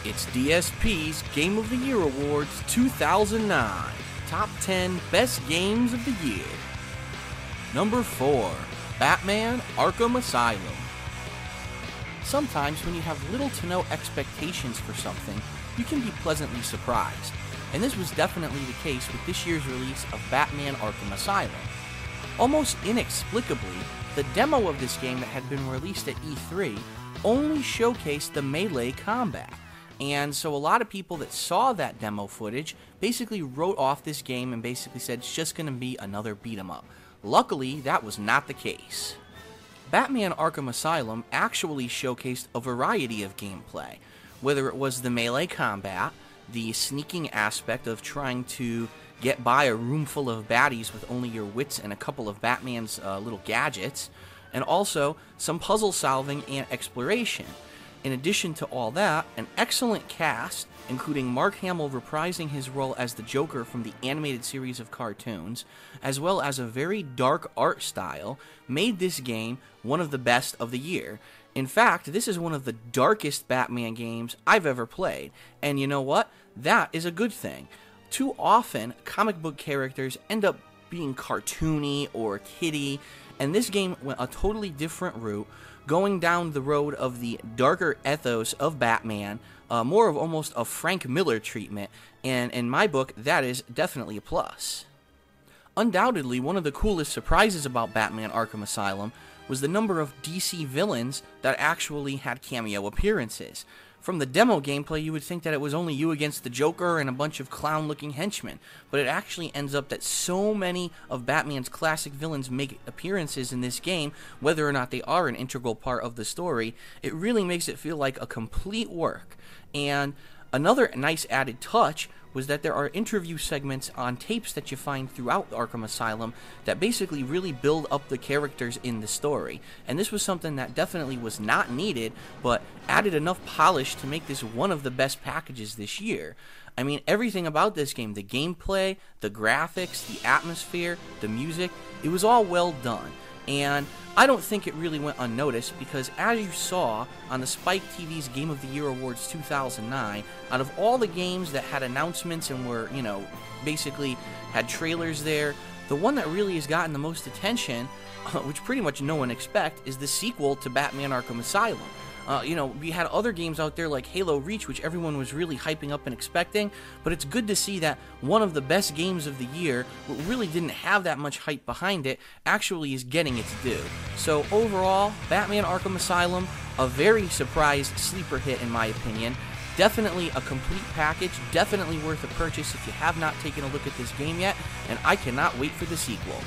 It's DSP's Game of the Year Awards 2009. Top 10 Best Games of the Year. Number 4. Batman Arkham Asylum. Sometimes when you have little to no expectations for something, you can be pleasantly surprised. And this was definitely the case with this year's release of Batman Arkham Asylum. Almost inexplicably, the demo of this game that had been released at E3 only showcased the melee combat. And so a lot of people that saw that demo footage basically wrote off this game and basically said it's just going to be another beat 'em up. Luckily, that was not the case. Batman Arkham Asylum actually showcased a variety of gameplay, whether it was the melee combat, the sneaking aspect of trying to get by a room full of baddies with only your wits and a couple of Batman's little gadgets, and also some puzzle solving and exploration. In addition to all that, an excellent cast, including Mark Hamill reprising his role as the Joker from the animated series of cartoons, as well as a very dark art style, made this game one of the best of the year. In fact, this is one of the darkest Batman games I've ever played, and you know what? That is a good thing. Too often, comic book characters end up being cartoony or kiddie, and this game went a totally different route, going down the road of the darker ethos of Batman, more of almost a Frank Miller treatment, and in my book, that is definitely a plus. Undoubtedly, one of the coolest surprises about Batman Arkham Asylum was the number of DC villains that actually had cameo appearances. From the demo gameplay, you would think that it was only you against the Joker and a bunch of clown-looking henchmen, but it actually ends up that so many of Batman's classic villains make appearances in this game, whether or not they are an integral part of the story. It really makes it feel like a complete work. And another nice added touch was that there are interview segments on tapes that you find throughout Arkham Asylum that basically really build up the characters in the story. And this was something that definitely was not needed, but added enough polish to make this one of the best packages this year. I mean, everything about this game, the gameplay, the graphics, the atmosphere, the music, it was all well done. And I don't think it really went unnoticed because, as you saw on the Spike TV's Game of the Year Awards 2009, out of all the games that had announcements and were, basically had trailers there, the one that really has gotten the most attention, which pretty much no one expects, is the sequel to Batman Arkham Asylum. We had other games out there like Halo Reach, which everyone was really hyping up and expecting, but it's good to see that one of the best games of the year, what really didn't have that much hype behind it, actually is getting its due. So overall, Batman Arkham Asylum, a very surprised sleeper hit in my opinion. Definitely a complete package, definitely worth a purchase if you have not taken a look at this game yet, and I cannot wait for the sequel.